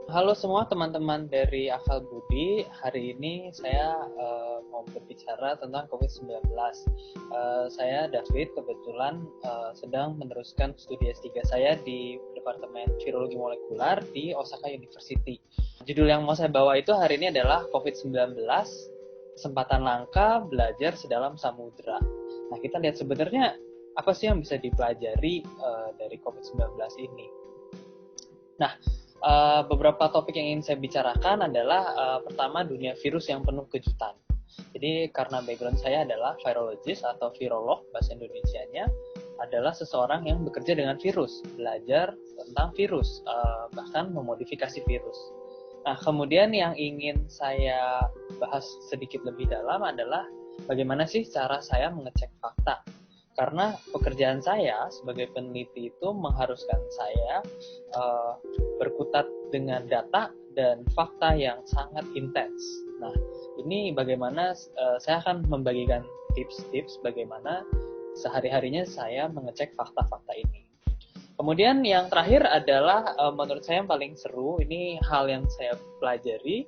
Halo semua teman-teman dari Akal Budi. Hari ini saya mau berbicara tentang COVID-19. Saya David, kebetulan sedang meneruskan studi S3 saya di Departemen Virologi Molekular di Osaka University. Judul yang mau saya bawa itu hari ini adalah COVID-19, kesempatan langka belajar sedalam samudera. Nah, kita lihat sebenarnya apa sih yang bisa dipelajari dari COVID-19 ini. Nah, beberapa topik yang ingin saya bicarakan adalah pertama, dunia virus yang penuh kejutan. Jadi karena background saya adalah virologist atau virolog, bahasa Indonesianya adalah seseorang yang bekerja dengan virus, belajar tentang virus, bahkan memodifikasi virus. Nah, kemudian yang ingin saya bahas sedikit lebih dalam adalah bagaimana sih cara saya mengecek fakta. Karena pekerjaan saya sebagai peneliti itu mengharuskan saya berkutat dengan data dan fakta yang sangat intens. Nah, ini bagaimana saya akan membagikan tips-tips bagaimana sehari-harinya saya mengecek fakta-fakta ini. Kemudian yang terakhir adalah menurut saya yang paling seru, ini hal yang saya pelajari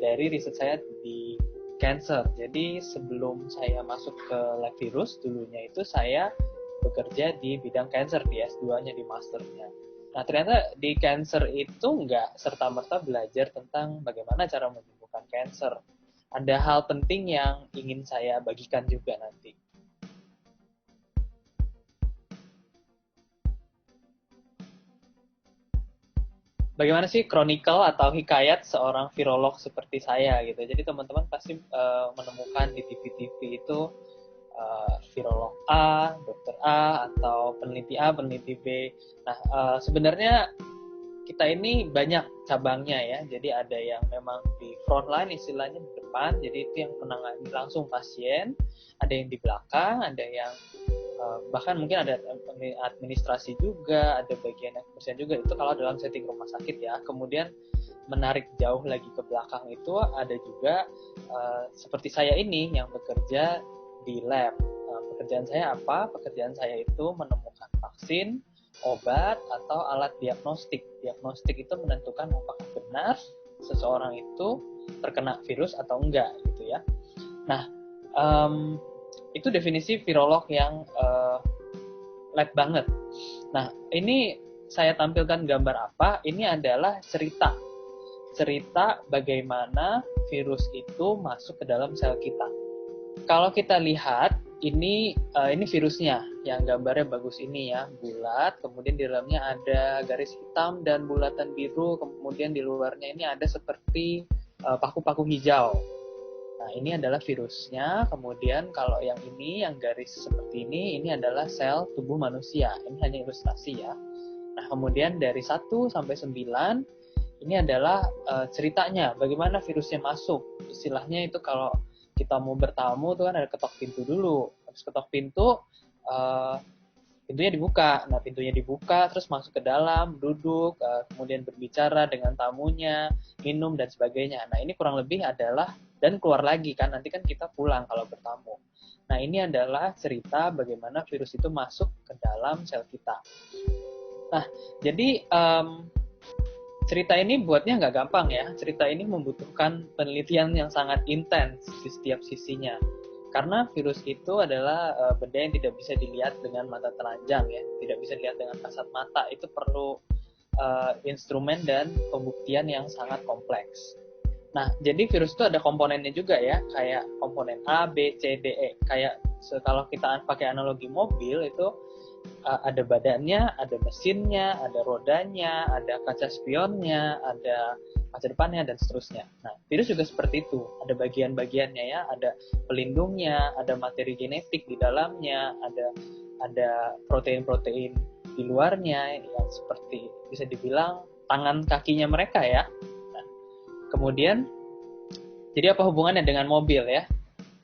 dari riset saya di cancer. Jadi sebelum saya masuk ke lab virus, dulunya itu saya bekerja di bidang cancer, di S2-nya, di masternya. Nah, ternyata di cancer itu nggak serta-merta belajar tentang bagaimana cara menyembuhkan cancer. Ada hal penting yang ingin saya bagikan juga nanti. Bagaimana sih chronicle atau hikayat seorang virolog seperti saya gitu. Jadi teman-teman pasti menemukan di TV-TV itu virolog A, dokter A, atau peneliti A, peneliti B. Nah, sebenarnya kita ini banyak cabangnya ya. Jadi ada yang memang di front line, istilahnya di depan, jadi itu yang menangani langsung pasien. Ada yang di belakang, ada yang bahkan mungkin ada administrasi juga, ada bagian kebersihan juga, itu kalau dalam setting rumah sakit ya. Kemudian menarik jauh lagi ke belakang itu ada juga seperti saya ini yang bekerja di lab. Pekerjaan saya apa? Pekerjaan saya itu menemukan vaksin, obat, atau alat diagnostik. Diagnostik itu menentukan apakah benar seseorang itu terkena virus atau enggak gitu ya. Nah, itu definisi virolog yang lab banget. Nah, ini saya tampilkan gambar apa? Ini adalah cerita bagaimana virus itu masuk ke dalam sel kita. Kalau kita lihat ini virusnya, yang gambarnya bagus ini ya, bulat, kemudian di dalamnya ada garis hitam dan bulatan biru, kemudian di luarnya ini ada seperti paku-paku hijau. Nah, ini adalah virusnya. Kemudian kalau yang ini, yang garis seperti ini adalah sel tubuh manusia. Ini hanya ilustrasi ya. Nah, kemudian dari 1 sampai 9, ini adalah ceritanya, bagaimana virusnya masuk. Istilahnya itu kalau kita mau bertamu tuh kan ada ketok pintu dulu. Habis ketok pintu, pintunya dibuka. Nah, pintunya dibuka, terus masuk ke dalam, duduk, kemudian berbicara dengan tamunya, minum, dan sebagainya. Nah, ini kurang lebih adalah, dan keluar lagi kan, nanti kan kita pulang kalau bertamu. Nah, ini adalah cerita bagaimana virus itu masuk ke dalam sel kita. Nah, jadi cerita ini buatnya nggak gampang ya. Cerita ini membutuhkan penelitian yang sangat intens di setiap sisinya. Karena virus itu adalah benda yang tidak bisa dilihat dengan mata telanjang ya, tidak bisa dilihat dengan kasat mata. Itu perlu instrumen dan pembuktian yang sangat kompleks. Nah, jadi virus itu ada komponennya juga ya, kayak komponen A, B, C, D, E. Kayak kalau kita pakai analogi mobil itu ada badannya, ada mesinnya, ada rodanya, ada kaca spionnya, ada kaca depannya, dan seterusnya. Nah, virus juga seperti itu. Ada bagian-bagiannya ya, ada pelindungnya, ada materi genetik di dalamnya, ada protein-protein di luarnya yang seperti bisa dibilang tangan kakinya mereka ya. Nah, kemudian, jadi apa hubungannya dengan mobil ya?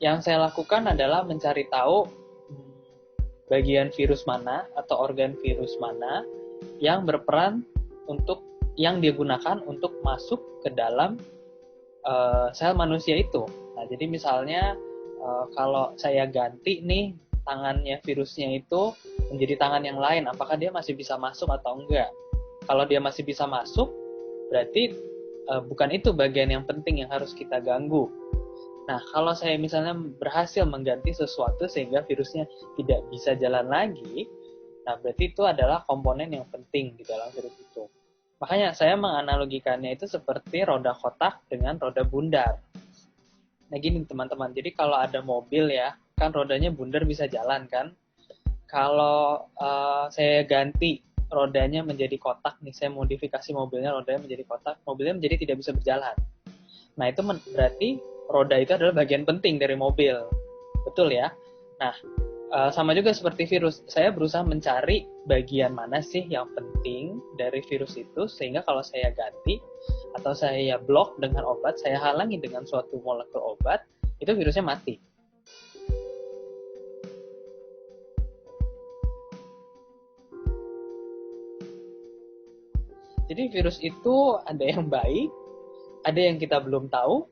Yang saya lakukan adalah mencari tahu bagian virus mana atau organ virus mana yang berperan untuk yang digunakan untuk masuk ke dalam sel manusia itu. Nah, jadi misalnya kalau saya ganti nih tangannya virusnya itu menjadi tangan yang lain, apakah dia masih bisa masuk atau enggak? Kalau dia masih bisa masuk, berarti bukan itu bagian yang penting yang harus kita ganggu. Nah, kalau saya misalnya berhasil mengganti sesuatu sehingga virusnya tidak bisa jalan lagi, nah berarti itu adalah komponen yang penting di dalam virus itu. Makanya saya menganalogikannya itu seperti roda kotak dengan roda bundar. Nah gini teman-teman, jadi kalau ada mobil ya, kan rodanya bundar bisa jalan kan. Kalau saya ganti rodanya menjadi kotak nih, saya modifikasi mobilnya rodanya menjadi kotak, mobilnya menjadi tidak bisa berjalan. Nah itu berarti roda itu adalah bagian penting dari mobil, betul ya. Nah sama juga seperti virus, saya berusaha mencari bagian mana sih yang penting dari virus itu, sehingga kalau saya ganti atau saya blok dengan obat, saya halangi dengan suatu molekul obat, itu virusnya mati. Jadi virus itu ada yang baik, ada yang kita belum tahu,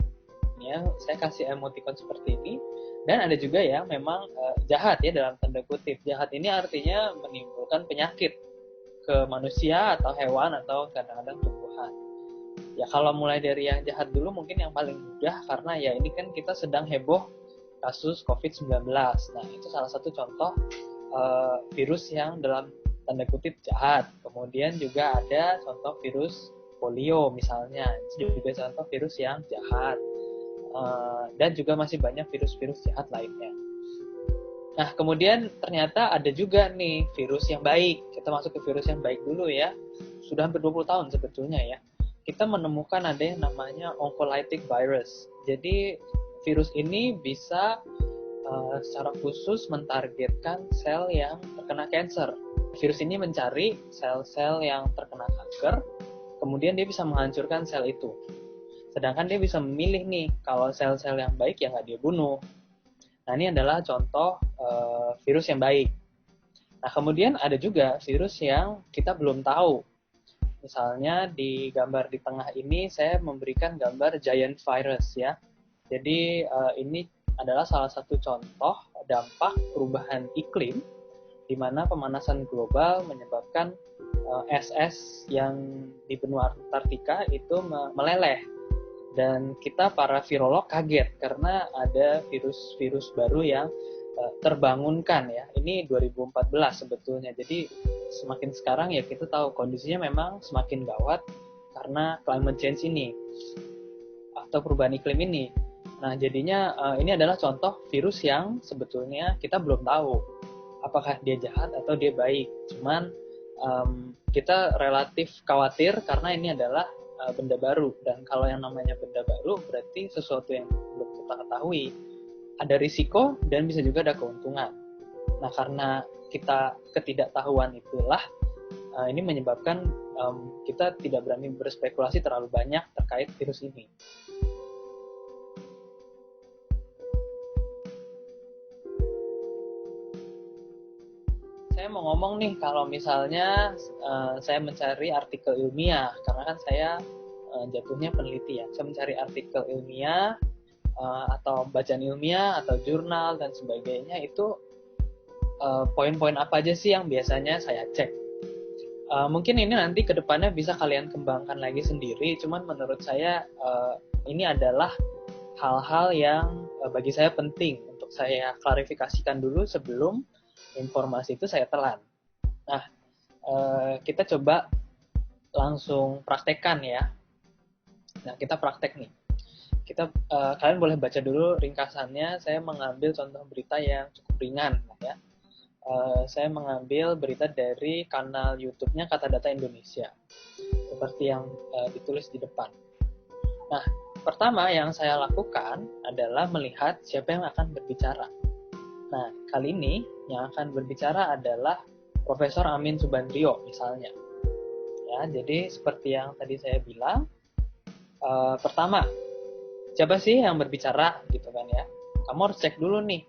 ya saya kasih emoticon seperti ini, dan ada juga yang memang jahat ya dalam tanda kutip. Jahat ini artinya menimbulkan penyakit ke manusia atau hewan atau kadang-kadang tumbuhan. Ya kalau mulai dari yang jahat dulu mungkin yang paling mudah, karena ya ini kan kita sedang heboh kasus COVID-19. Nah itu salah satu contoh virus yang dalam tanda kutip jahat. Kemudian juga ada contoh virus polio misalnya, itu juga contoh virus yang jahat. Dan juga masih banyak virus-virus jahat lainnya. Nah, kemudian ternyata ada juga nih virus yang baik. Kita masuk ke virus yang baik dulu ya. Sudah hampir 20 tahun sebetulnya ya. Kita menemukan ada yang namanya oncolytic virus. Jadi virus ini bisa secara khusus mentargetkan sel yang terkena kanker. Virus ini mencari sel-sel yang terkena kanker, kemudian dia bisa menghancurkan sel itu. Sedangkan dia bisa memilih nih, kalau sel-sel yang baik ya nggak dia bunuh. Nah ini adalah contoh virus yang baik. Nah kemudian ada juga virus yang kita belum tahu. Misalnya di gambar di tengah ini saya memberikan gambar giant virus ya. Jadi ini adalah salah satu contoh dampak perubahan iklim di mana pemanasan global menyebabkan es yang di benua Antartika itu meleleh. Dan kita para virolog kaget karena ada virus-virus baru yang terbangunkan ya. Ini 2014 sebetulnya. Jadi semakin sekarang ya kita tahu kondisinya memang semakin gawat karena climate change ini atau perubahan iklim ini. Nah jadinya ini adalah contoh virus yang sebetulnya kita belum tahu apakah dia jahat atau dia baik. Cuman kita relatif khawatir karena ini adalah benda baru, dan kalau yang namanya benda baru berarti sesuatu yang belum kita ketahui, ada risiko dan bisa juga ada keuntungan. Nah karena kita ketidaktahuan itulah ini menyebabkan kita tidak berani berspekulasi terlalu banyak terkait virus ini. Saya mau ngomong nih, kalau misalnya saya mencari artikel ilmiah, karena kan saya jatuhnya peneliti ya, saya mencari artikel ilmiah atau bacaan ilmiah atau jurnal dan sebagainya, itu poin-poin apa aja sih yang biasanya saya cek. Mungkin ini nanti kedepannya bisa kalian kembangkan lagi sendiri, cuman menurut saya ini adalah hal-hal yang bagi saya penting untuk saya klarifikasikan dulu sebelum informasi itu saya telan. Nah, kita coba langsung praktekkan ya. Nah, kita praktek nih. Kalian boleh baca dulu ringkasannya. Saya mengambil contoh berita yang cukup ringan ya. Saya mengambil berita dari kanal YouTube-nya Kata Data Indonesia, seperti yang ditulis di depan. Nah, pertama yang saya lakukan adalah melihat siapa yang akan berbicara. Nah, kali ini yang akan berbicara adalah Profesor Amin Subandrio misalnya. Ya, jadi seperti yang tadi saya bilang, pertama, siapa sih yang berbicara gitu kan ya? Kamu harus cek dulu nih,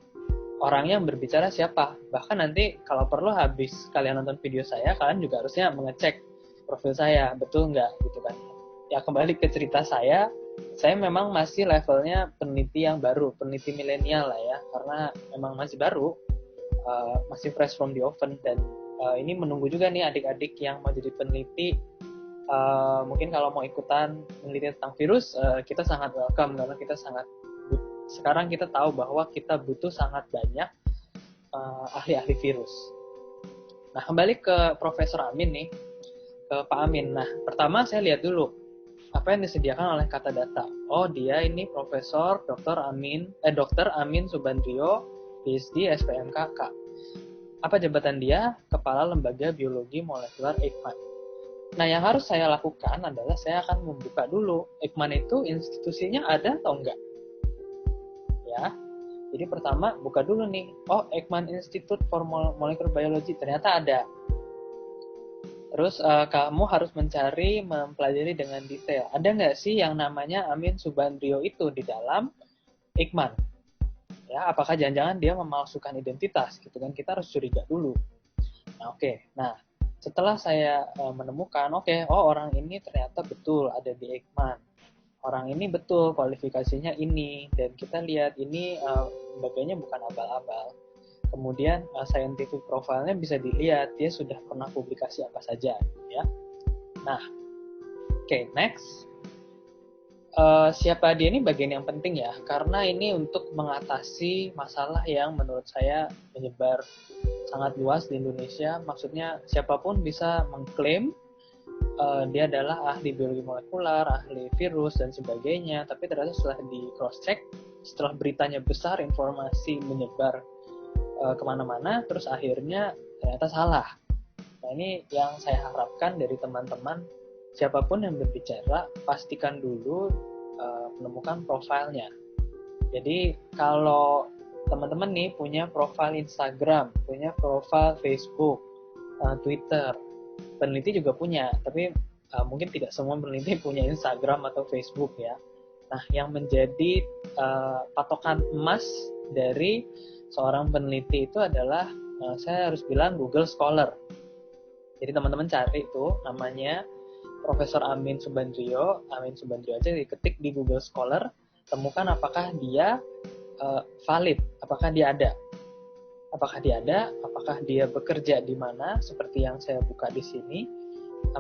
orangnya yang berbicara siapa. Bahkan nanti kalau perlu habis kalian nonton video saya, kalian juga harusnya mengecek profil saya, betul nggak gitu kan. Ya kembali ke cerita saya memang masih levelnya peneliti yang baru, peneliti milenial lah ya, karena memang masih baru, masih fresh from the oven, dan ini menunggu juga nih adik-adik yang mau jadi peneliti Mungkin kalau mau ikutan meneliti tentang virus, kita sangat welcome karena kita sekarang kita tahu bahwa kita butuh sangat banyak ahli-ahli virus. Nah, kembali ke Profesor Amin nih, ke Pak Amin. Nah, pertama saya lihat dulu apa yang disediakan oleh Kata Data. Oh, dia ini Profesor Dr. Amin Subandrio, PhD, SPMKK. Apa jabatan dia? Kepala Lembaga Biologi Molekuler Eijkman. Nah, yang harus saya lakukan adalah saya akan membuka dulu Eijkman itu institusinya ada atau enggak. Ya. Jadi pertama buka dulu nih. Oh, Eijkman Institute for Molecular Biology ternyata ada. Terus kamu harus mempelajari dengan detail. Ada nggak sih yang namanya Amin Subandrio itu di dalam Eijkman? Ya, apakah jangan-jangan dia memalsukan identitas gitu kan? Kita harus curiga dulu. Nah, oke. Nah, setelah saya menemukan, orang ini ternyata betul ada di Eijkman. Orang ini betul kualifikasinya ini, dan kita lihat ini lembaga bukan abal-abal. Kemudian scientific profile-nya bisa dilihat, dia sudah pernah publikasi apa saja, ya. Nah, next. Siapa dia ini bagian yang penting ya, karena ini untuk mengatasi masalah yang menurut saya menyebar sangat luas di Indonesia. Maksudnya siapapun bisa mengklaim dia adalah ahli biologi molekuler, ahli virus dan sebagainya, tapi ternyata setelah di cross check, setelah beritanya besar, informasi menyebar kemana-mana, terus akhirnya ternyata salah. Nah, ini yang saya harapkan dari teman-teman, siapapun yang berbicara, pastikan dulu menemukan profilnya. Jadi kalau teman-teman nih punya profil Instagram, punya profil Facebook, Twitter, peneliti juga punya, tapi mungkin tidak semua peneliti punya Instagram atau Facebook ya. Nah, yang menjadi patokan emas dari seorang peneliti itu adalah saya harus bilang Google Scholar. Jadi teman-teman cari itu namanya Profesor Amin Subandrio aja diketik di Google Scholar, temukan apakah dia valid, apakah dia ada. Apakah dia bekerja di mana, seperti yang saya buka di sini.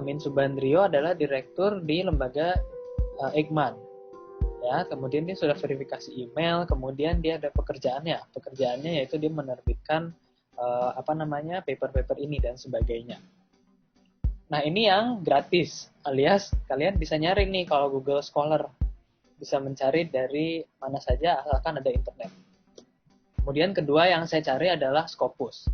Amin Subandrio adalah direktur di lembaga Eijkman. Ya, kemudian dia sudah verifikasi email, kemudian dia ada pekerjaannya yaitu dia menerbitkan paper-paper ini dan sebagainya. Nah, ini yang gratis, alias kalian bisa nyari nih kalau Google Scholar, bisa mencari dari mana saja asalkan ada internet. Kemudian kedua yang saya cari adalah Scopus.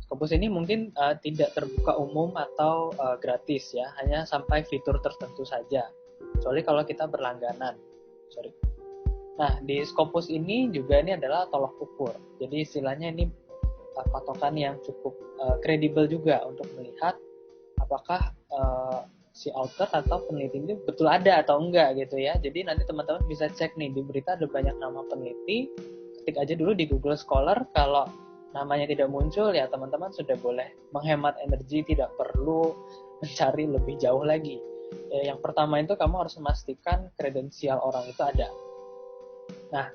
Scopus ini mungkin tidak terbuka umum atau gratis ya, hanya sampai fitur tertentu saja. Kecuali kalau kita berlangganan. Nah, di Scopus ini juga ini adalah tolok ukur. Jadi istilahnya ini patokan yang cukup kredibel juga untuk melihat apakah si author atau peneliti ini betul ada atau enggak gitu ya. Jadi nanti teman-teman bisa cek nih, di berita ada banyak nama peneliti, ketik aja dulu di Google Scholar, kalau namanya tidak muncul ya teman-teman sudah boleh menghemat energi, tidak perlu mencari lebih jauh lagi. Yang pertama itu kamu harus memastikan kredensial orang itu ada. Nah,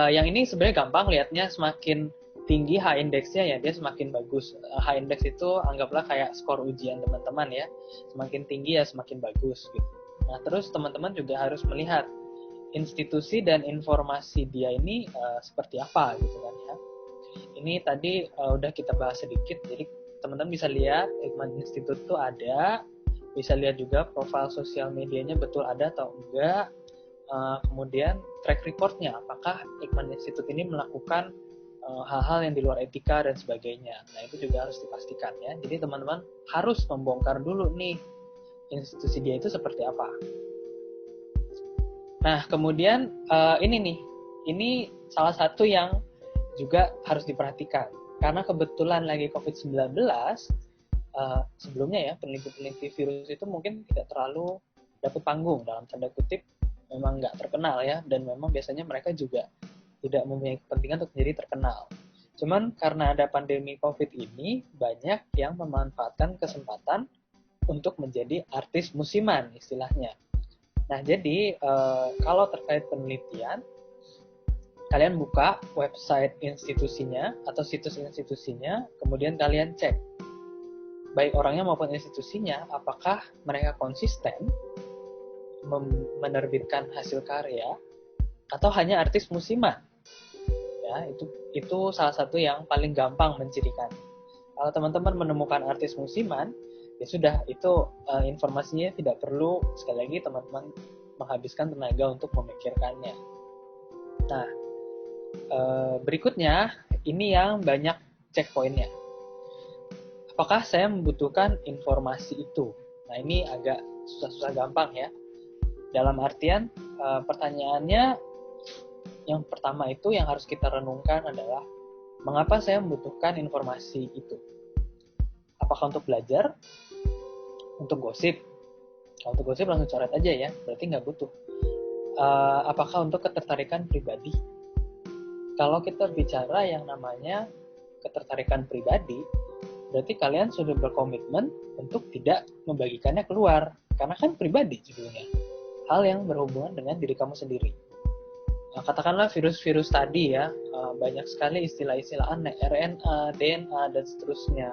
yang ini sebenarnya gampang lihatnya, semakin tinggi H-index-nya ya dia semakin bagus. H-index itu anggaplah kayak skor ujian teman-teman ya, semakin tinggi ya semakin bagus gitu. Nah, terus teman-teman juga harus melihat institusi dan informasi dia ini seperti apa gitu kan ya. Ini tadi udah kita bahas sedikit, jadi teman-teman bisa lihat Eijkman Institute itu ada, bisa lihat juga profil sosial medianya betul ada atau enggak, kemudian track recordnya, apakah Eijkman Institute ini melakukan hal-hal yang di luar etika dan sebagainya. Nah, itu juga harus dipastikan ya. Jadi teman-teman harus membongkar dulu nih institusi dia itu seperti apa. Nah, kemudian ini salah satu yang juga harus diperhatikan. Karena kebetulan lagi COVID-19, sebelumnya ya, peneliti-peneliti virus itu mungkin tidak terlalu dapat panggung, dalam tanda kutip, memang nggak terkenal ya, dan memang biasanya mereka juga tidak mempunyai kepentingan untuk menjadi terkenal. Cuman karena ada pandemi COVID ini, banyak yang memanfaatkan kesempatan untuk menjadi artis musiman istilahnya. Nah, jadi kalau terkait penelitian, kalian buka website institusinya atau situs institusinya, kemudian kalian cek baik orangnya maupun institusinya, apakah mereka konsisten menerbitkan hasil karya atau hanya artis musiman. Ya, itu salah satu yang paling gampang mencirikan. Kalau teman-teman menemukan artis musiman, ya sudah, itu informasinya tidak perlu sekali lagi teman-teman menghabiskan tenaga untuk memikirkannya. Nah, berikutnya ini yang banyak checkpointnya. Apakah saya membutuhkan informasi itu? Nah, ini agak susah-susah gampang ya. Dalam artian pertanyaannya yang pertama itu yang harus kita renungkan adalah mengapa saya membutuhkan informasi itu? Apakah untuk belajar? Untuk gosip? Kalau untuk gosip langsung coret aja ya, berarti nggak butuh. Apakah untuk ketertarikan pribadi? Kalau kita bicara yang namanya ketertarikan pribadi, berarti kalian sudah berkomitmen untuk tidak membagikannya keluar, karena kan pribadi judulnya. Hal yang berhubungan dengan diri kamu sendiri. Nah, katakanlah virus-virus tadi ya, banyak sekali istilah-istilah aneh, RNA, DNA, dan seterusnya.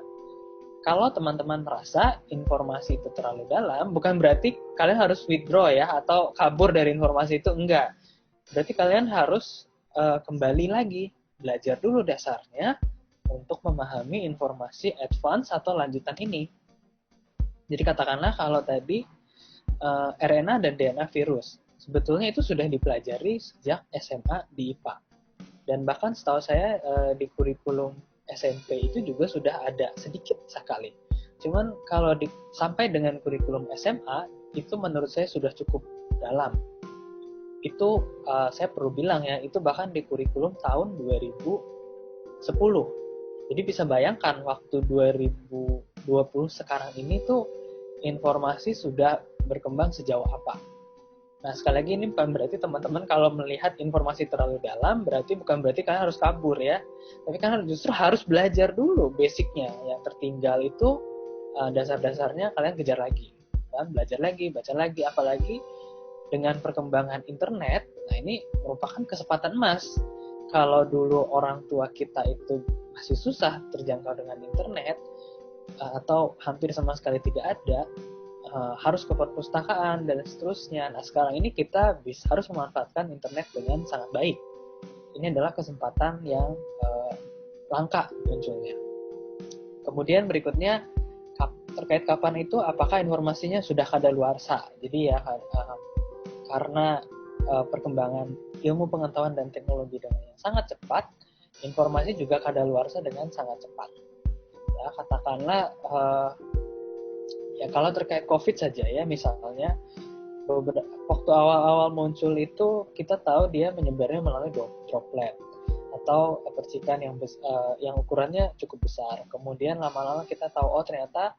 Kalau teman-teman merasa informasi itu terlalu dalam, bukan berarti kalian harus withdraw ya, atau kabur dari informasi itu, enggak. Berarti kalian harus kembali lagi, belajar dulu dasarnya, untuk memahami informasi advance atau lanjutan ini. Jadi katakanlah kalau tadi RNA dan DNA virus, sebetulnya itu sudah dipelajari sejak SMA di IPA. Dan bahkan setahu saya di kurikulum SMP itu juga sudah ada sedikit sekali. Cuman kalau sampai dengan kurikulum SMA, itu menurut saya sudah cukup dalam. Itu saya perlu bilang ya, itu bahkan di kurikulum tahun 2010. Jadi bisa bayangkan waktu 2020 sekarang ini tuh informasi sudah berkembang sejauh apa. Nah, sekali lagi ini bukan berarti teman-teman kalau melihat informasi terlalu dalam, bukan berarti kalian harus kabur ya. Tapi kalian justru harus belajar dulu basicnya. Yang tertinggal itu dasar-dasarnya kalian kejar lagi. Dan belajar lagi, baca lagi, apalagi dengan perkembangan internet. Nah, ini merupakan kesempatan emas. Kalau dulu orang tua kita itu masih susah terjangkau dengan internet, atau hampir sama sekali tidak ada, harus ke perpustakaan dan seterusnya. Nah, sekarang ini kita harus memanfaatkan internet dengan sangat baik. Ini adalah kesempatan yang langka munculnya. Kemudian berikutnya terkait kapan itu, apakah informasinya sudah kadaluarsa. Jadi ya karena perkembangan ilmu pengetahuan dan teknologi dengan yang sangat cepat, informasi juga kadaluarsa dengan sangat cepat. Ya, katakanlah ya kalau terkait COVID saja ya, misalnya waktu awal-awal muncul itu kita tahu dia menyebarnya melalui droplet atau percikan yang ukurannya cukup besar. Kemudian lama-lama kita tahu ternyata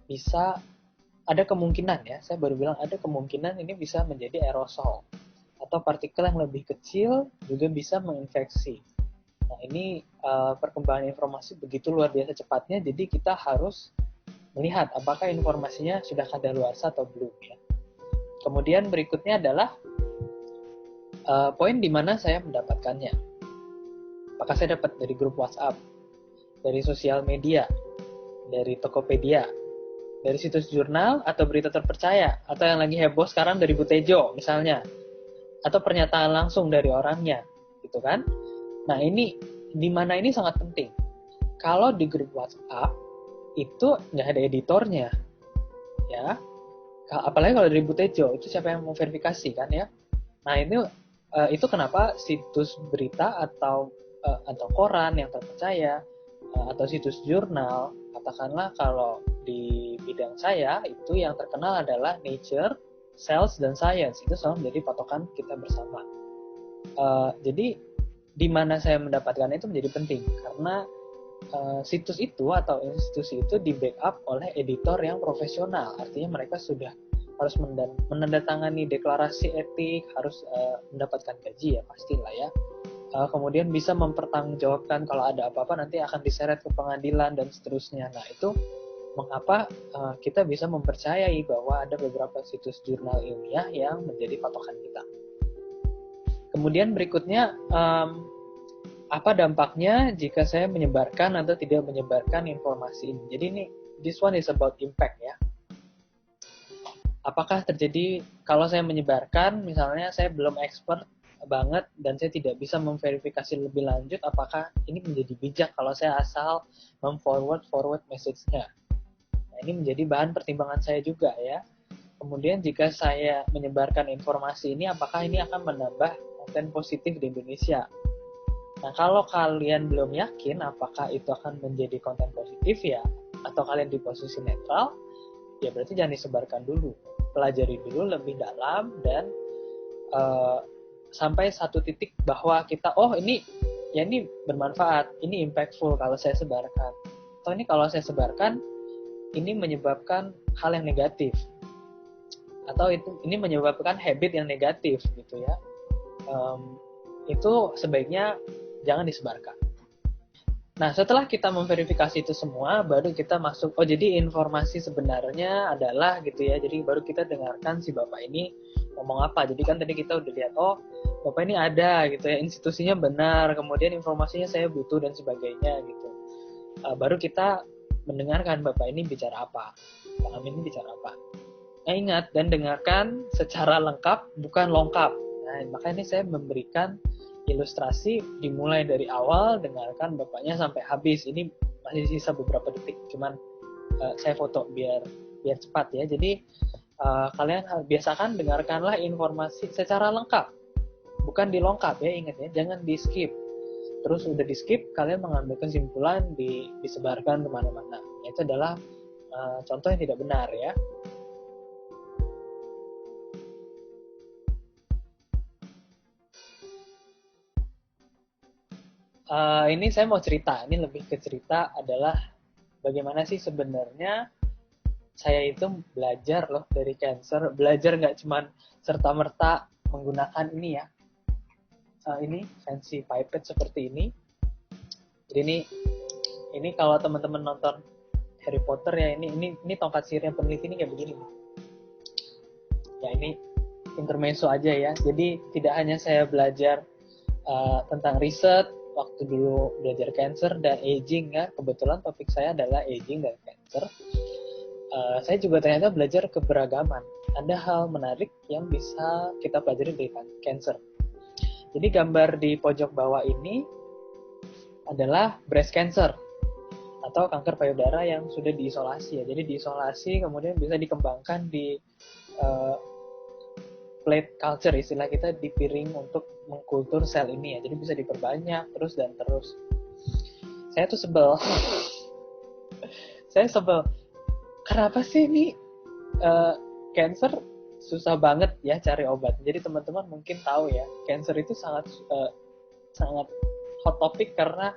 bisa ada kemungkinan ya, saya baru bilang ada kemungkinan ini bisa menjadi aerosol atau partikel yang lebih kecil juga bisa menginfeksi. Nah, ini perkembangan informasi begitu luar biasa cepatnya, jadi kita harus melihat apakah informasinya sudah kadaluarsa atau belum ya. Kemudian berikutnya adalah poin di mana saya mendapatkannya. Apakah saya dapat dari grup WhatsApp, dari sosial media, dari Tokopedia, dari situs jurnal atau berita terpercaya, atau yang lagi heboh sekarang dari Bu Tejo misalnya, atau pernyataan langsung dari orangnya, gitu kan? Nah, ini di mana ini sangat penting. Kalau di grup WhatsApp itu nggak ada editornya, ya. Apalagi kalau dari Bu Tejo, itu siapa yang mau verifikasi kan ya? Nah, itu kenapa situs berita atau koran yang terpercaya atau situs jurnal, katakanlah kalau di bidang saya itu yang terkenal adalah Nature, Cells, dan Science. Itu selalu menjadi patokan kita bersama. Jadi di mana saya mendapatkan itu menjadi penting karena situs itu atau institusi itu di backup oleh editor yang profesional. Artinya mereka sudah harus menandatangani deklarasi etik, harus mendapatkan gaji ya pastilah ya. Kemudian bisa mempertanggungjawabkan kalau ada apa-apa nanti akan diseret ke pengadilan dan seterusnya. Nah, itu mengapa kita bisa mempercayai bahwa ada beberapa situs jurnal ilmiah yang menjadi patokan kita. Kemudian berikutnya apa dampaknya jika saya menyebarkan atau tidak menyebarkan informasi ini. Jadi ini, this one is about impact ya. Apakah terjadi kalau saya menyebarkan, misalnya saya belum expert banget dan saya tidak bisa memverifikasi lebih lanjut, apakah ini menjadi bijak kalau saya asal forward message-nya. Nah, ini menjadi bahan pertimbangan saya juga ya. Kemudian jika saya menyebarkan informasi ini, apakah ini akan menambah konten positif di Indonesia? Nah, kalau kalian belum yakin apakah itu akan menjadi konten positif ya, atau kalian di posisi netral, ya berarti jangan disebarkan dulu. Pelajari dulu lebih dalam dan sampai satu titik bahwa kita, oh ini bermanfaat, ini impactful kalau saya sebarkan. Atau ini kalau saya sebarkan, ini menyebabkan hal yang negatif. Atau ini menyebabkan habit yang negatif gitu ya. Itu sebaiknya jangan disebarkan. Nah, setelah kita memverifikasi itu semua, baru kita masuk, oh jadi informasi sebenarnya adalah gitu ya, jadi baru kita dengarkan si Bapak ini ngomong apa. Jadi kan tadi kita udah lihat, oh Bapak ini ada gitu ya, institusinya benar, kemudian informasinya saya butuh dan sebagainya gitu. Baru kita mendengarkan Bapak ini bicara apa, Pak Amin ini bicara apa. Nah, ingat dan dengarkan secara lengkap, bukan lengkap. Nah, makanya ini saya memberikan ilustrasi dimulai dari awal, dengarkan bapaknya sampai habis. Ini masih sisa beberapa detik, cuman saya foto biar cepat ya. Jadi kalian biasakan dengarkanlah informasi secara lengkap, bukan dilengkap ya, ingat ya, jangan di skip. Terus udah di skip, kalian mengambil kesimpulan disebarkan kemana-mana. Itu adalah contoh yang tidak benar ya. Ini saya mau cerita, ini lebih ke cerita adalah bagaimana sih sebenarnya saya itu belajar loh dari Cancer. Belajar nggak cuman serta-merta menggunakan ini ya, ini fancy pipette seperti ini. Jadi ini kalau teman-teman nonton Harry Potter ya, ini tongkat sihirnya peneliti ini kayak begini. Ya ini intermezzo aja ya. Jadi tidak hanya saya belajar tentang riset waktu dulu belajar cancer dan aging ya, kebetulan topik saya adalah aging dan cancer. Saya juga ternyata belajar keberagaman. Ada hal menarik yang bisa kita pelajari dari cancer. Jadi gambar di pojok bawah ini adalah breast cancer atau kanker payudara yang sudah diisolasi ya. Jadi diisolasi kemudian bisa dikembangkan di plate culture, istilah kita, di piring untuk mengkultur sel ini ya. Jadi bisa diperbanyak terus dan terus. Saya tuh sebel. Saya sebel. Kenapa sih ini cancer susah banget ya cari obat. Jadi teman-teman mungkin tahu ya, cancer itu sangat hot topic karena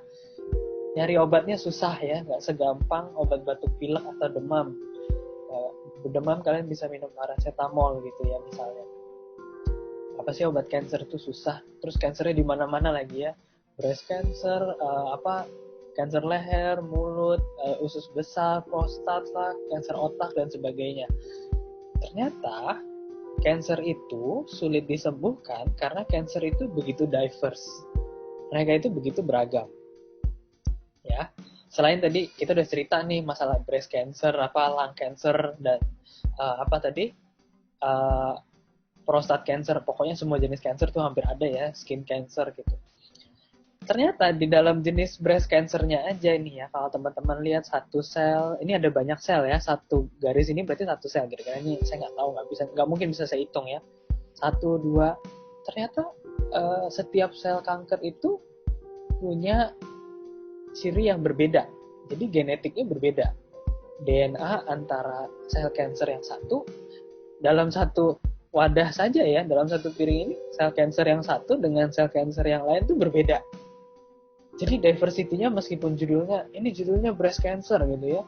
nyari obatnya susah ya, nggak segampang obat batuk pilek atau demam. Demam kalian bisa minum paracetamol gitu ya misalnya. Apa sih obat cancer itu susah. Terus cancernya di mana-mana lagi ya. Breast cancer, cancer leher, mulut, usus besar, prostat lah, cancer otak dan sebagainya. Ternyata cancer itu sulit disembuhkan karena cancer itu begitu diverse. Mereka itu begitu beragam. Ya. Selain tadi kita udah cerita nih masalah breast cancer, lung cancer dan prostat cancer, pokoknya semua jenis cancer tuh hampir ada ya, skin cancer gitu. Ternyata di dalam jenis breast cancernya aja ini ya, kalau teman-teman lihat satu sel, ini ada banyak sel ya, satu garis ini berarti satu sel, kira-kira ini saya nggak tahu, nggak mungkin bisa saya hitung ya, 1, 2, ternyata setiap sel kanker itu punya ciri yang berbeda, jadi genetiknya berbeda. DNA antara sel cancer yang satu dalam satu wadah saja ya, dalam satu piring ini, sel cancer yang satu dengan sel cancer yang lain itu berbeda. Jadi diversity-nya meskipun judulnya breast cancer gitu ya,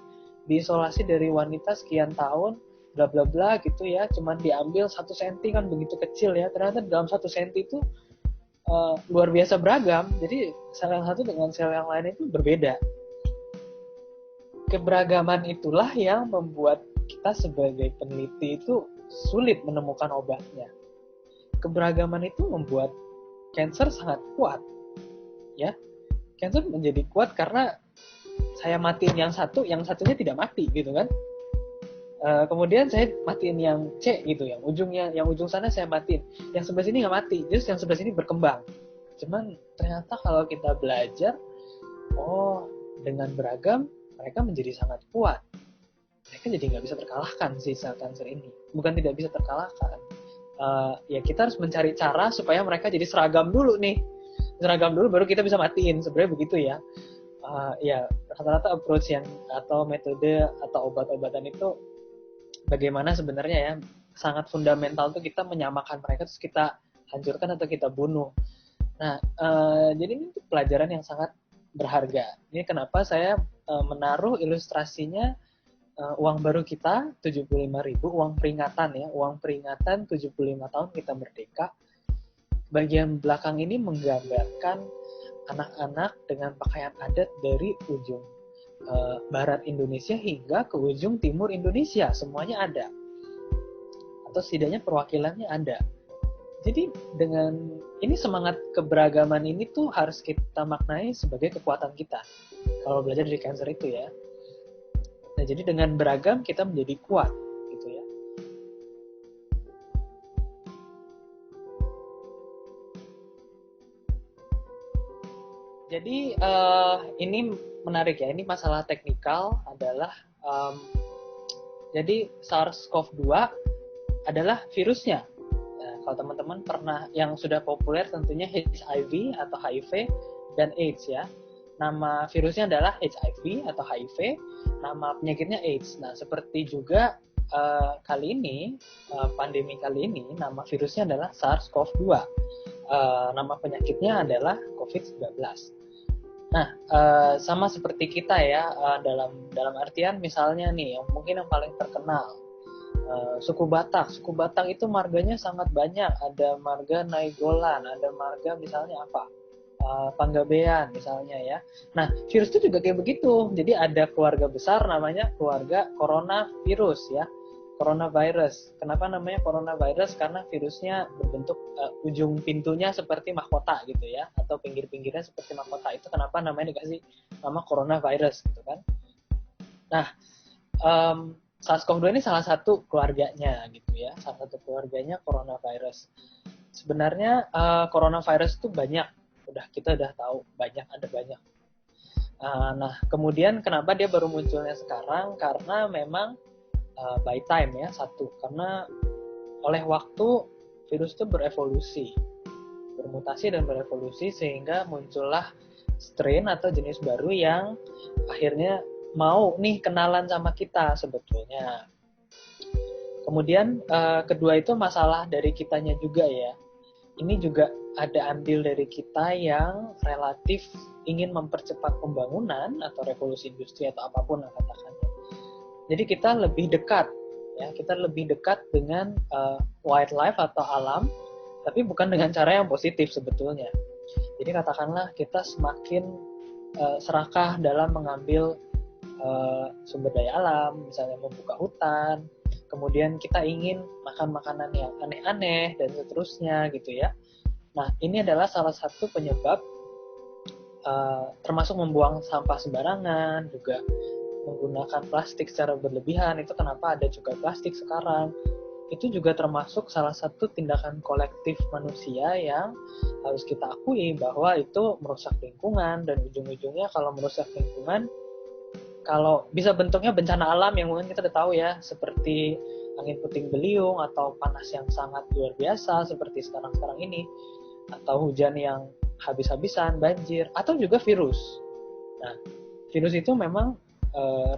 diisolasi dari wanita sekian tahun, bla bla bla gitu ya, cuman diambil 1 cm kan begitu kecil ya, ternyata dalam 1 cm itu luar biasa beragam. Jadi sel yang satu dengan sel yang lain itu berbeda. Keberagaman itulah yang membuat kita sebagai peneliti itu sulit menemukan obatnya. Keberagaman itu membuat cancer sangat kuat, ya. cancer menjadi kuat karena saya matiin yang satu, yang satunya tidak mati gitu kan. Kemudian saya matiin yang C gitu, yang ujung sana saya matiin, yang sebelah sini nggak mati, terus yang sebelah sini berkembang. Cuman ternyata kalau kita belajar, oh dengan beragam mereka menjadi sangat kuat. Mereka jadi nggak bisa terkalahkan si sel kanker ini. Bukan tidak bisa terkalahkan. Ya kita harus mencari cara supaya mereka jadi seragam dulu nih. Seragam dulu baru kita bisa matiin. Sebenarnya begitu ya. Ya rata-rata approach yang atau metode atau obat-obatan itu bagaimana sebenarnya ya sangat fundamental tuh kita menyamakan mereka terus kita hancurkan atau kita bunuh. Nah, jadi ini pelajaran yang sangat berharga. Ini kenapa saya menaruh ilustrasinya uang baru kita 75.000, uang peringatan ya, uang peringatan 75 tahun kita merdeka. Bagian belakang ini menggambarkan anak-anak dengan pakaian adat dari ujung barat Indonesia hingga ke ujung timur Indonesia, semuanya ada. Atau setidaknya perwakilannya ada. Jadi dengan ini semangat keberagaman ini tuh harus kita maknai sebagai kekuatan kita. Kalau belajar dari cancer itu ya. Nah, jadi dengan beragam kita menjadi kuat gitu ya. Jadi ini menarik ya. Ini masalah teknikal adalah jadi SARS-CoV-2 adalah virusnya. Nah, kalau teman-teman pernah yang sudah populer tentunya HIV atau HIV dan AIDS ya. Nama virusnya adalah HIV atau HIV, nama penyakitnya AIDS. Nah, seperti juga kali ini, pandemi kali ini, nama virusnya adalah SARS-CoV-2. Nama penyakitnya adalah COVID-19. Nah, sama seperti kita ya, dalam artian misalnya nih, yang mungkin yang paling terkenal, suku Batak. Suku Batak itu marganya sangat banyak. Ada marga Nainggolan, ada marga misalnya apa? Panggabean misalnya ya. Nah, virus itu juga kayak begitu. Jadi ada keluarga besar namanya keluarga coronavirus ya. Coronavirus. Kenapa namanya coronavirus? Karena virusnya berbentuk ujung pintunya seperti mahkota gitu ya, atau pinggir-pinggirnya seperti mahkota. Itu kenapa namanya dikasih nama coronavirus gitu kan. Nah, SARS-CoV-2 ini salah satu keluarganya gitu ya. Salah satu keluarganya coronavirus. Sebenarnya coronavirus itu banyak. Kita udah tahu ada banyak. Nah, kemudian kenapa dia baru munculnya sekarang? Karena memang by time ya, satu. Karena oleh waktu virus itu berevolusi, bermutasi dan berevolusi sehingga muncullah strain atau jenis baru yang akhirnya mau nih kenalan sama kita sebetulnya. Kemudian kedua itu masalah dari kitanya juga ya. Ini juga ada andil dari kita yang relatif ingin mempercepat pembangunan atau revolusi industri atau apapun yang katakannya. Jadi kita lebih dekat ya, kita lebih dekat dengan wildlife atau alam, tapi bukan dengan cara yang positif sebetulnya. Jadi katakanlah kita semakin serakah dalam mengambil sumber daya alam, misalnya membuka hutan, kemudian kita ingin makan makanan yang aneh-aneh dan seterusnya gitu ya. Nah, ini adalah salah satu penyebab termasuk membuang sampah sembarangan, juga menggunakan plastik secara berlebihan. Itu kenapa ada cukai plastik sekarang. Itu juga termasuk salah satu tindakan kolektif manusia yang harus kita akui bahwa itu merusak lingkungan, dan ujung-ujungnya kalau merusak lingkungan, kalau bisa bentuknya bencana alam yang mungkin kita udah tahu ya, seperti angin puting beliung atau panas yang sangat luar biasa seperti sekarang-sekarang ini, atau hujan yang habis-habisan, banjir, atau juga virus. Nah, virus itu memang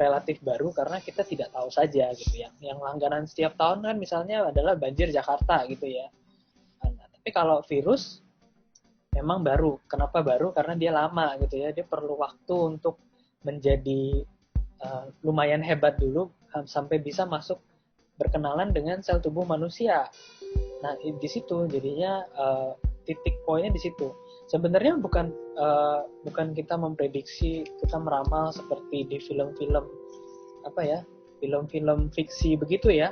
relatif baru karena kita tidak tahu saja gitu ya. Yang langganan setiap tahun kan misalnya adalah banjir Jakarta gitu ya. Nah, tapi kalau virus memang baru. Kenapa baru? Karena dia lama gitu ya. Dia perlu waktu untuk menjadi lumayan hebat dulu sampai bisa masuk berkenalan dengan sel tubuh manusia. Nah, di situ jadinya titik poinnya di situ. Sebenarnya bukan kita memprediksi, kita meramal seperti di film-film film-film fiksi begitu ya.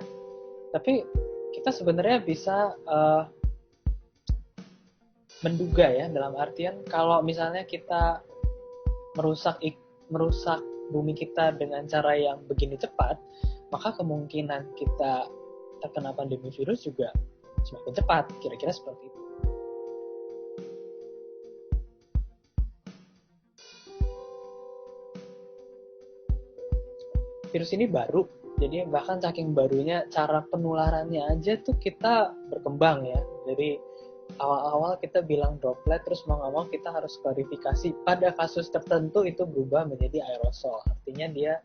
Tapi kita sebenarnya bisa menduga ya, dalam artian kalau misalnya kita merusak bumi kita dengan cara yang begini cepat, maka kemungkinan kita terkena pandemi virus juga semakin cepat. Kira-kira seperti itu. Virus ini baru, jadi bahkan saking barunya cara penularannya aja tuh kita berkembang ya. Jadi awal-awal kita bilang droplet, terus mau nggak mau kita harus klarifikasi. Pada kasus tertentu itu berubah menjadi aerosol, artinya dia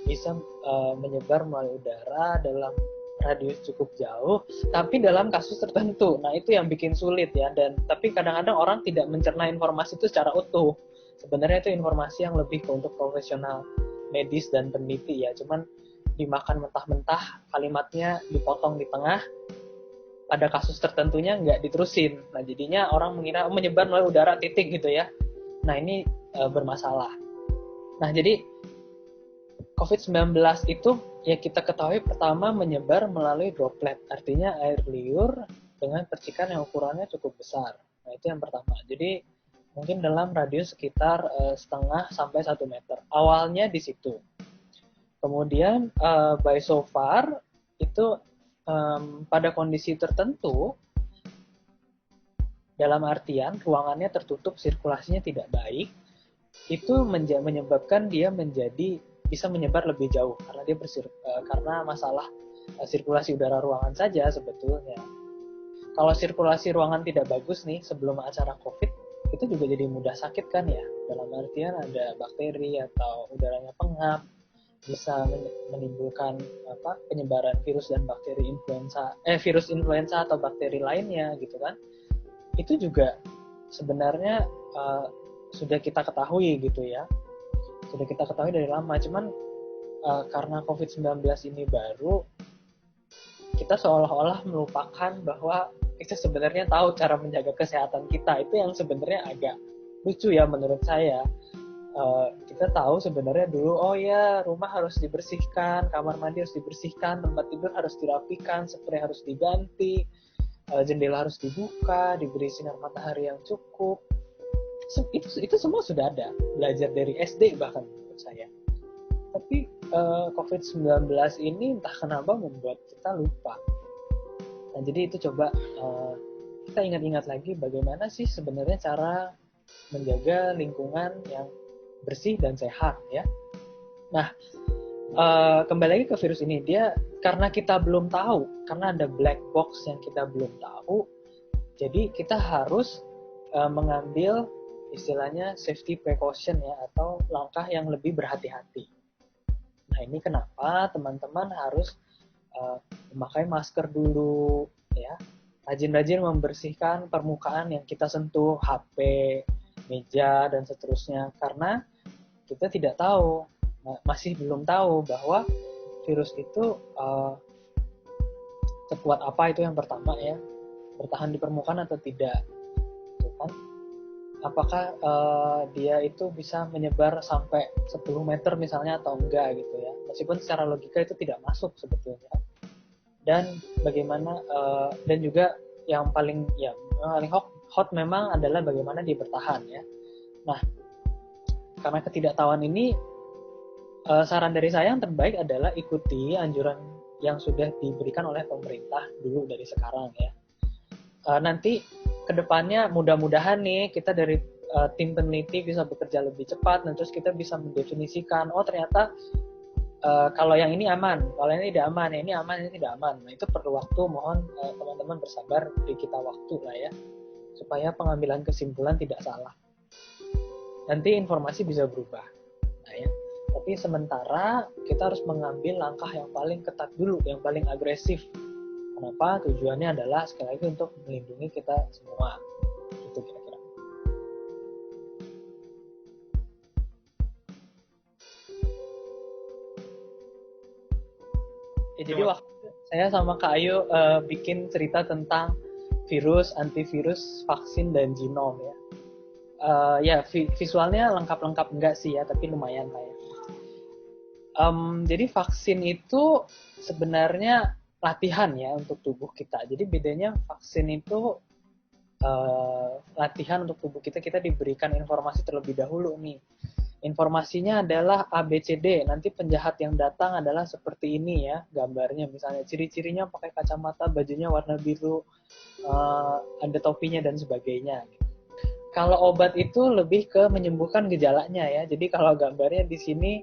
bisa menyebar melalui udara dalam radius cukup jauh, tapi dalam kasus tertentu. Nah itu yang bikin sulit ya. Dan tapi kadang-kadang orang tidak mencerna informasi itu secara utuh. Sebenarnya itu informasi yang lebih untuk profesional medis dan peneliti ya. Cuman dimakan mentah-mentah, kalimatnya dipotong di tengah. Pada kasus tertentunya nggak diterusin. Nah jadinya orang mengira menyebar melalui udara titik gitu ya. Nah ini bermasalah. Nah jadi COVID-19 itu ya kita ketahui pertama menyebar melalui droplet. Artinya air liur dengan percikan yang ukurannya cukup besar. Nah itu yang pertama. Jadi mungkin dalam radius sekitar setengah sampai 1 meter. Awalnya di situ. Kemudian by so far itu pada kondisi tertentu, dalam artian ruangannya tertutup, sirkulasinya tidak baik, itu menyebabkan dia bisa menyebar lebih jauh karena dia karena masalah sirkulasi udara ruangan saja sebetulnya. Kalau sirkulasi ruangan tidak bagus nih sebelum acara COVID, itu juga jadi mudah sakit kan ya. Dalam artian ada bakteri atau udaranya pengap, bisa menimbulkan penyebaran virus dan bakteri virus influenza atau bakteri lainnya gitu kan. Itu juga sebenarnya sudah kita ketahui gitu ya. Sudah kita ketahui dari lama, cuman karena COVID-19 ini baru, kita seolah-olah melupakan bahwa kita sebenarnya tahu cara menjaga kesehatan kita. Itu yang sebenarnya agak lucu ya menurut saya. Kita tahu sebenarnya dulu, oh ya rumah harus dibersihkan, kamar mandi harus dibersihkan, tempat tidur harus dirapikan, spray harus diganti, jendela harus dibuka, diberi sinar matahari yang cukup. Itu semua sudah ada, belajar dari SD bahkan menurut saya. Tapi COVID-19 ini entah kenapa membuat kita lupa. Nah jadi itu coba kita ingat-ingat lagi bagaimana sih sebenarnya cara menjaga lingkungan yang bersih dan sehat ya. Nah kembali lagi ke virus ini, dia karena kita belum tahu, karena ada black box yang kita belum tahu, jadi kita harus mengambil istilahnya safety precaution ya, atau langkah yang lebih berhati-hati. Nah ini kenapa teman-teman harus memakai masker dulu ya, rajin-rajin membersihkan permukaan yang kita sentuh, HP, meja dan seterusnya, karena kita tidak tahu, masih belum tahu bahwa virus itu sekuat apa, itu yang pertama ya, bertahan di permukaan atau tidak, gitu kan? Apakah dia itu bisa menyebar sampai 10 meter misalnya atau enggak gitu ya, meskipun secara logika itu tidak masuk sebetulnya. Dan bagaimana dan juga yang paling hot memang adalah bagaimana dia bertahan ya. Nah karena ketidaktahuan ini, saran dari saya yang terbaik adalah ikuti anjuran yang sudah diberikan oleh pemerintah dulu dari sekarang ya. Nanti kedepannya mudah-mudahan nih kita dari tim peneliti bisa bekerja lebih cepat, dan terus kita bisa mendefinisikan, oh ternyata kalau yang ini aman, kalau ini tidak aman, ini aman, ini tidak aman. Nah itu perlu waktu, mohon teman-teman bersabar, beri kita waktu lah ya, supaya pengambilan kesimpulan tidak salah. Nanti informasi bisa berubah. Nah ya, tapi sementara kita harus mengambil langkah yang paling ketat dulu, yang paling agresif. Kenapa? Tujuannya adalah sekali lagi untuk melindungi kita semua. Itu kira-kira. Ya, jadi waktu saya sama Kak Ayu bikin cerita tentang virus, antivirus, vaksin, dan genom ya. Ya visualnya lengkap-lengkap enggak sih ya, tapi lumayan lah ya. Jadi vaksin itu sebenarnya latihan ya untuk tubuh kita. Jadi bedanya vaksin itu latihan untuk tubuh kita diberikan informasi terlebih dahulu nih. Informasinya adalah A, B, C, D. Nanti penjahat yang datang adalah seperti ini ya gambarnya. Misalnya ciri-cirinya pakai kacamata, bajunya warna biru, ada topinya dan sebagainya. Kalau obat itu lebih ke menyembuhkan gejalanya ya. Jadi kalau gambarnya di sini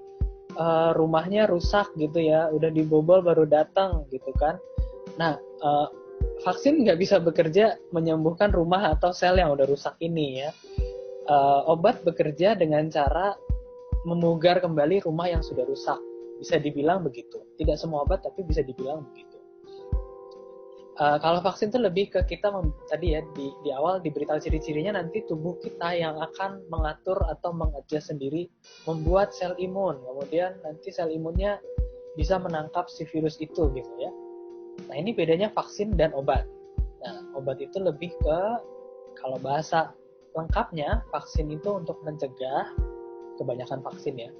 rumahnya rusak gitu ya, udah dibobol baru datang gitu kan. Nah, vaksin nggak bisa bekerja menyembuhkan rumah atau sel yang udah rusak ini ya. Obat bekerja dengan cara memugar kembali rumah yang sudah rusak. Bisa dibilang begitu. Tidak semua obat, tapi bisa dibilang begitu. Kalau vaksin itu lebih ke kita tadi ya di awal diberitahu ciri-cirinya, nanti tubuh kita yang akan mengatur atau mengadjust sendiri, membuat sel imun. Kemudian nanti sel imunnya bisa menangkap si virus itu gitu ya. Nah ini bedanya vaksin dan obat. Nah obat itu lebih ke, kalau bahasa lengkapnya, vaksin itu untuk mencegah, kebanyakan vaksin ya.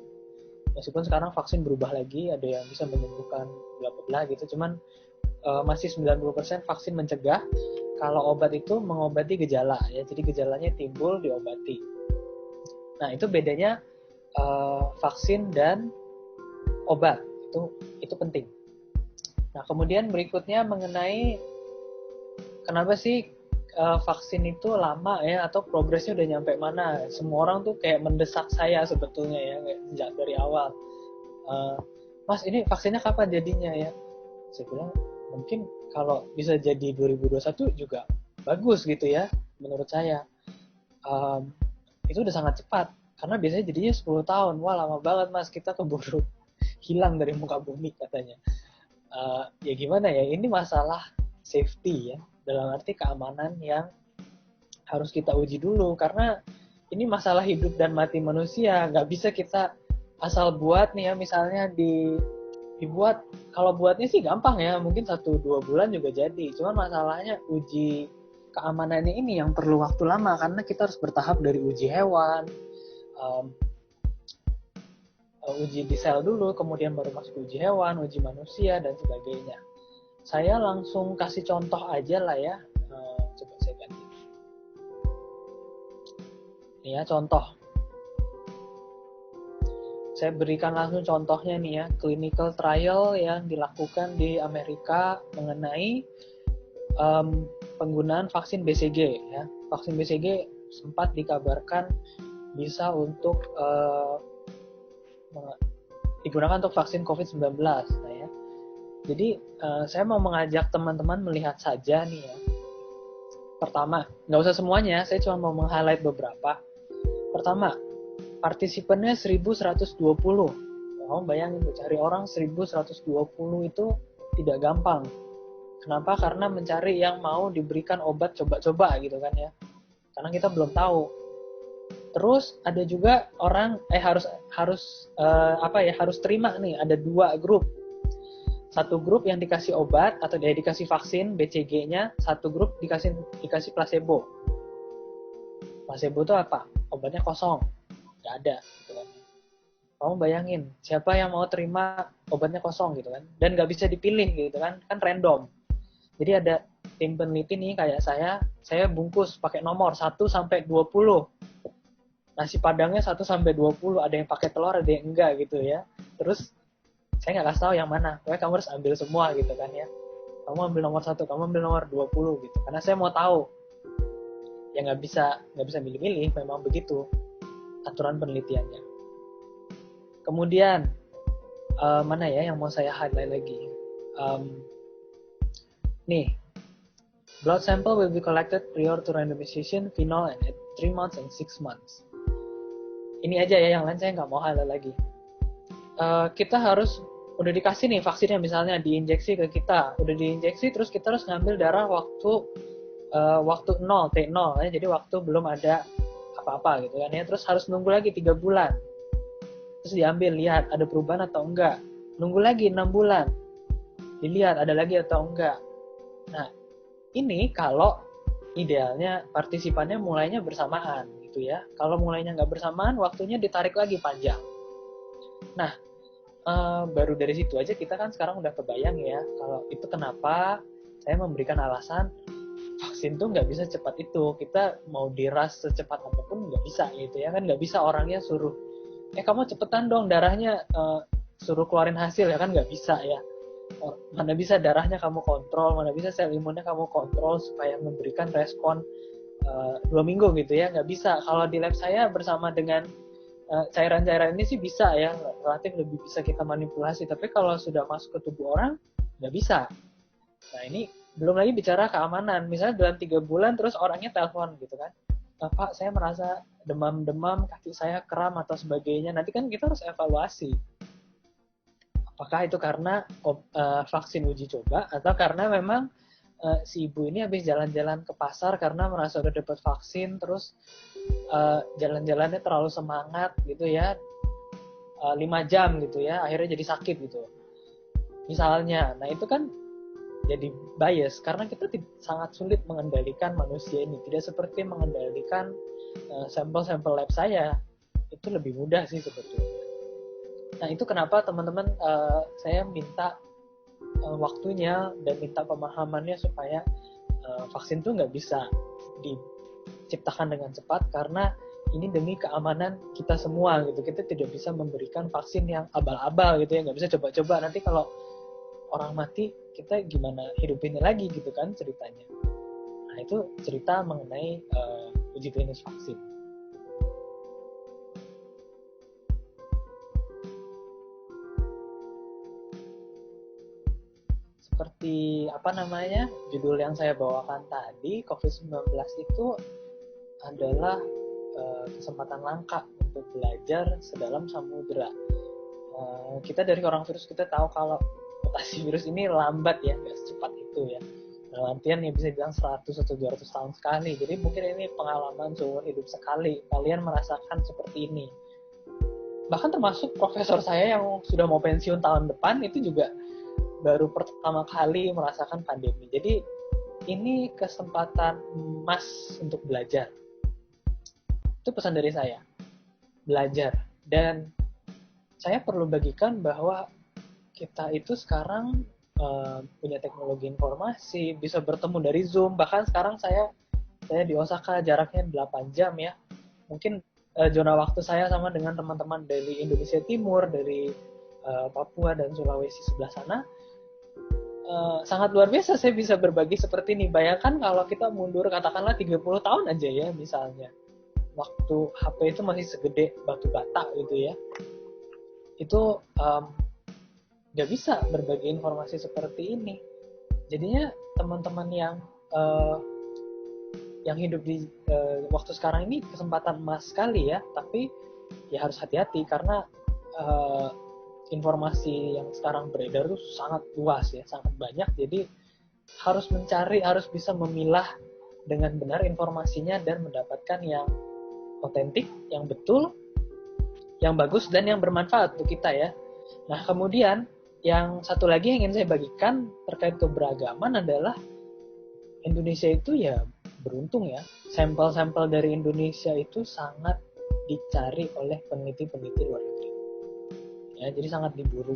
Meskipun sekarang vaksin berubah lagi, ada yang bisa menyembuhkan bla bla gitu, cuman masih 90% vaksin mencegah. Kalau obat itu mengobati gejala ya, jadi gejalanya timbul diobati. Nah itu bedanya vaksin dan obat, itu penting. Nah kemudian berikutnya mengenai kenapa sih vaksin itu lama ya, atau progresnya udah nyampe mana. Semua orang tuh kayak mendesak saya sebetulnya ya, kayak sejak dari awal, Mas ini vaksinnya kapan jadinya ya. Saya bilang mungkin kalau bisa jadi 2021 juga bagus gitu ya menurut saya. Itu udah sangat cepat, karena biasanya jadinya 10 tahun. Wah lama banget mas, kita keburu hilang dari muka bumi katanya. Ya gimana ya, ini masalah safety ya, dalam arti keamanan yang harus kita uji dulu, karena ini masalah hidup dan mati manusia. Nggak bisa kita asal buat nih ya, misalnya dibuat, kalau buatnya sih gampang ya, mungkin 1-2 bulan juga jadi. Cuman masalahnya uji keamanannya ini yang perlu waktu lama, karena kita harus bertahap dari uji hewan, uji di sel dulu, kemudian baru masuk uji hewan, uji manusia, dan sebagainya. Saya langsung kasih contoh aja lah ya. Coba saya ganti. Ini ya contoh. Saya berikan langsung contohnya nih ya, clinical trial yang dilakukan di Amerika mengenai penggunaan vaksin BCG ya. Vaksin BCG sempat dikabarkan bisa untuk digunakan untuk vaksin COVID-19. Nah ya. Jadi saya mau mengajak teman-teman melihat saja nih ya. Pertama, nggak usah semuanya, saya cuma mau meng-highlight beberapa. Pertama, partisipannya 1120. Kamu bayangin, cari orang 1120 itu tidak gampang. Kenapa? Karena mencari yang mau diberikan obat coba-coba gitu kan ya. Karena kita belum tahu. Terus ada juga orang harus terima nih, ada 2 grup. Satu grup yang dikasih obat atau dia dikasih vaksin BCG-nya, satu grup dikasih placebo. Placebo itu apa? Obatnya kosong, nggak ada. Gitu kan. Kamu bayangin, siapa yang mau terima obatnya kosong gitu kan? Dan nggak bisa dipilih gitu kan random. Jadi ada tim peneliti nih kayak saya bungkus pakai nomor 1-20. Nasi padangnya 1-20, ada yang pakai telur, ada yang enggak gitu ya. Terus saya nggak kasih tahu yang mana, pokoknya kamu harus ambil semua gitu kan ya. Kamu ambil nomor 1, kamu ambil nomor 20 gitu. Karena saya mau tahu. Ya nggak bisa milih-milih, memang begitu aturan penelitiannya. Kemudian mana ya yang mau saya highlight lagi? Nih, blood sample will be collected prior to randomization, final, and at 3 months and 6 months. Ini aja ya, yang lain saya nggak mau highlight lagi. Kita harus udah dikasih nih vaksinnya, misalnya diinjeksi ke kita, udah diinjeksi, terus kita harus ngambil darah waktu 0, T0 ya, jadi waktu belum ada apa-apa gitu kan ya. Terus harus nunggu lagi 3 bulan, terus diambil, lihat ada perubahan atau enggak, nunggu lagi 6 bulan, dilihat ada lagi atau enggak. Nah ini kalau idealnya partisipannya mulainya bersamaan gitu ya. Kalau mulainya nggak bersamaan, waktunya ditarik lagi panjang. Nah baru dari situ aja kita kan sekarang udah kebayang ya, kalau itu kenapa saya memberikan alasan vaksin tuh nggak bisa cepat itu. Kita mau diras secepat apapun nggak bisa gitu ya kan, nggak bisa orangnya suruh kamu cepetan dong darahnya, suruh keluarin hasil ya kan, nggak bisa ya. Mana bisa darahnya kamu kontrol, mana bisa sel imunnya kamu kontrol supaya memberikan respon 2 minggu gitu ya, nggak bisa. Kalau di lab saya bersama dengan cairan-cairan ini sih bisa ya, relatif lebih bisa kita manipulasi. Tapi kalau sudah masuk ke tubuh orang nggak bisa. Nah ini belum lagi bicara keamanan, misalnya dalam 3 bulan terus orangnya telepon gitu kan, Pak saya merasa demam-demam, kaki saya kram atau sebagainya. Nanti kan kita harus evaluasi apakah itu karena vaksin uji coba atau karena memang si ibu ini habis jalan-jalan ke pasar karena merasa udah dapat vaksin, terus jalan-jalannya terlalu semangat gitu ya, 5 jam gitu ya, akhirnya jadi sakit gitu misalnya. Nah itu kan jadi bias karena kita sangat sulit mengendalikan manusia ini, tidak seperti mengendalikan sampel-sampel lab saya. Itu lebih mudah sih sebetulnya. Nah itu kenapa teman-teman saya minta waktunya dan minta pemahamannya supaya vaksin tuh nggak bisa diciptakan dengan cepat, karena ini demi keamanan kita semua gitu. Kita tidak bisa memberikan vaksin yang abal-abal gitu ya, nggak bisa coba-coba, nanti kalau orang mati kita gimana hidupinnya lagi gitu kan ceritanya. Nah itu cerita mengenai uji klinis vaksin. Seperti judul yang saya bawakan tadi, COVID-19 itu adalah kesempatan langka untuk belajar sedalam samudera. Kita dari orang virus kita tahu kalau mutasi virus ini lambat ya, nggak secepat itu ya. Dalam artian ya bisa bilang 100 atau 200 tahun sekali. Jadi mungkin ini pengalaman seumur hidup sekali kalian merasakan seperti ini. Bahkan termasuk profesor saya yang sudah mau pensiun tahun depan itu juga baru pertama kali merasakan pandemi. Jadi ini kesempatan emas untuk belajar. Itu pesan dari saya. Belajar. Dan saya perlu bagikan bahwa kita itu sekarang punya teknologi informasi, bisa bertemu dari Zoom. Bahkan sekarang saya di Osaka, jaraknya 8 jam ya. Mungkin zona waktu saya sama dengan teman-teman dari Indonesia Timur, dari Papua dan Sulawesi sebelah sana. Sangat luar biasa saya bisa berbagi seperti ini. Bayangkan kalau kita mundur katakanlah 30 tahun aja ya misalnya. Waktu HP itu masih segede batu bata gitu ya. Itu nggak bisa berbagi informasi seperti ini. Jadinya teman-teman yang hidup di waktu sekarang ini kesempatan emas sekali ya, tapi ya harus hati-hati karena informasi yang sekarang beredar itu sangat luas ya, sangat banyak. Jadi harus mencari, harus bisa memilah dengan benar informasinya dan mendapatkan yang otentik, yang betul, yang bagus dan yang bermanfaat untuk kita ya. Nah kemudian yang satu lagi yang ingin saya bagikan terkait keberagaman adalah Indonesia itu ya beruntung ya, sampel-sampel dari Indonesia itu sangat dicari oleh peneliti-peneliti luar negeri ya, jadi sangat diburu.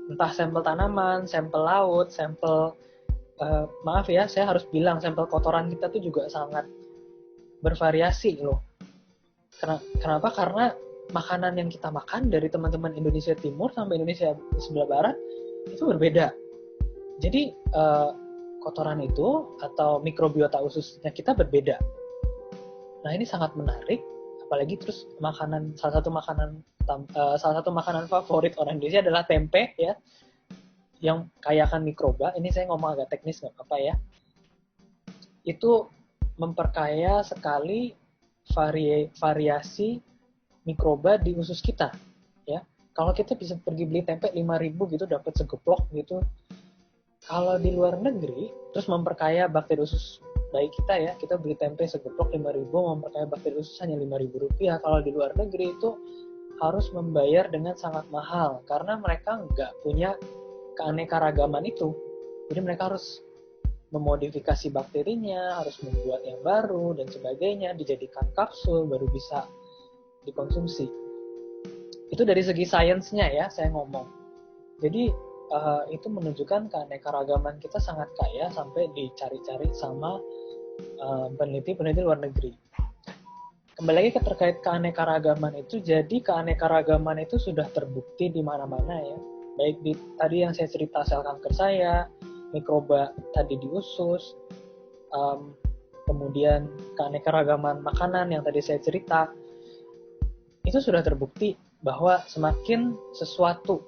Entah sampel tanaman, sampel laut, sampel maaf ya saya harus bilang sampel kotoran kita tuh juga sangat bervariasi loh. Kenapa? Karena makanan yang kita makan dari teman-teman Indonesia Timur sampai Indonesia sebelah Barat itu berbeda. Jadi kotoran itu atau mikrobiota ususnya kita berbeda. Nah ini sangat menarik, apalagi terus salah satu makanan favorit orang Indonesia adalah tempe ya, yang kaya akan mikroba. Ini saya ngomong agak teknis nggak apa-apa ya. Itu memperkaya sekali variasi mikroba di usus kita ya. Kalau kita bisa pergi beli tempe 5.000 gitu dapat segeplok gitu, kalau di luar negeri terus memperkaya bakteri usus bayi kita ya, kita beli tempe segeplok 5.000 memperkaya bakteri usus hanya Rp5.000. Kalau di luar negeri itu harus membayar dengan sangat mahal karena mereka nggak punya keanekaragaman itu. Jadi mereka harus memodifikasi bakterinya, harus membuat yang baru dan sebagainya, dijadikan kapsul baru bisa dikonsumsi. Itu dari segi sainsnya ya saya ngomong. Jadi itu menunjukkan keanekaragaman kita sangat kaya sampai dicari-cari sama peneliti-peneliti luar negeri. Kembali lagi terkait keanekaragaman itu, jadi keanekaragaman itu sudah terbukti di mana-mana ya. Baik di tadi yang saya cerita sel kanker saya, mikroba tadi di usus, kemudian keanekaragaman makanan yang tadi saya cerita, itu sudah terbukti bahwa semakin sesuatu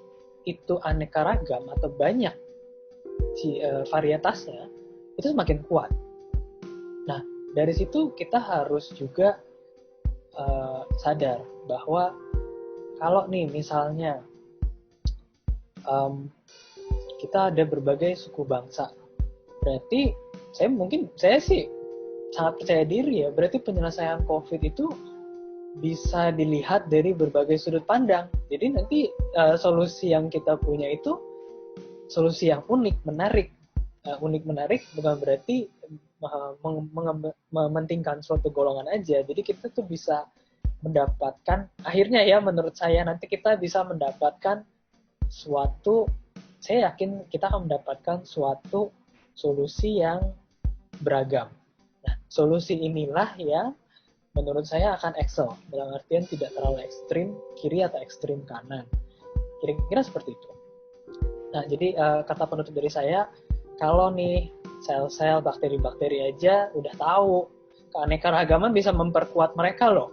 itu aneka ragam atau banyak varietasnya, itu semakin kuat. Nah, dari situ kita harus juga sadar bahwa kalau nih misalnya kita ada berbagai suku bangsa, berarti saya sih sangat percaya diri ya, berarti penyelesaian COVID itu bisa dilihat dari berbagai sudut pandang. Jadi nanti solusi yang kita punya itu solusi yang unik, menarik. Unik menarik bukan berarti mementingkan suatu golongan aja. Jadi kita tuh bisa mendapatkan, akhirnya ya menurut saya nanti kita bisa mendapatkan suatu, saya yakin kita akan mendapatkan suatu solusi yang beragam. Nah, solusi inilah yang menurut saya akan excel, dalam artian tidak terlalu ekstrim kiri atau ekstrim kanan. Kira-kira seperti itu. Nah, jadi kata penutup dari saya, kalau nih sel-sel bakteri-bakteri aja udah tahu keanekaragaman bisa memperkuat mereka loh.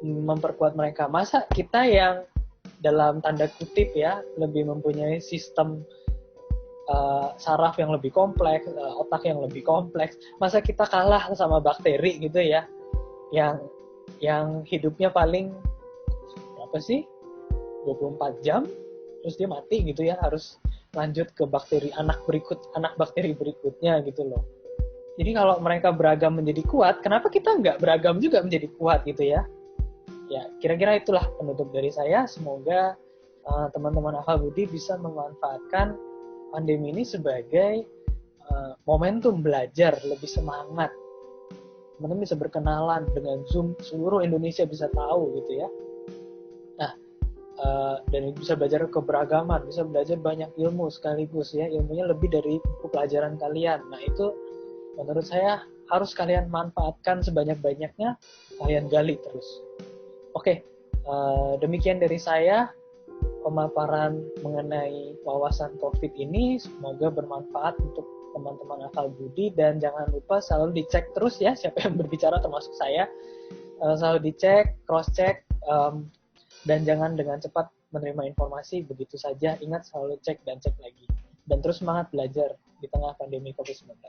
Memperkuat mereka. Masa kita yang dalam tanda kutip ya lebih mempunyai sistem saraf yang lebih kompleks, otak yang lebih kompleks, masa kita kalah sama bakteri gitu ya, yang hidupnya paling berapa sih 24 jam terus dia mati gitu ya, harus lanjut ke anak bakteri berikutnya gitu loh. Jadi kalau mereka beragam menjadi kuat, kenapa kita nggak beragam juga menjadi kuat gitu ya? Ya, kira-kira itulah penutup dari saya. Semoga teman-teman Akal Budi bisa memanfaatkan pandemi ini sebagai momentum belajar, lebih semangat. Teman-teman bisa berkenalan dengan Zoom, seluruh Indonesia bisa tahu gitu ya. Nah, dan bisa belajar keberagaman, bisa belajar banyak ilmu sekaligus ya, ilmunya lebih dari buku pelajaran kalian. Nah, itu menurut saya harus kalian manfaatkan sebanyak-banyaknya, kalian gali terus. Oke, demikian dari saya pemaparan mengenai wawasan COVID ini. Semoga bermanfaat untuk teman-teman Akal Budi, dan jangan lupa selalu dicek terus ya siapa yang berbicara termasuk saya. Selalu dicek, cross check, dan jangan dengan cepat menerima informasi begitu saja. Ingat selalu cek dan cek lagi, dan terus semangat belajar di tengah pandemi COVID-19.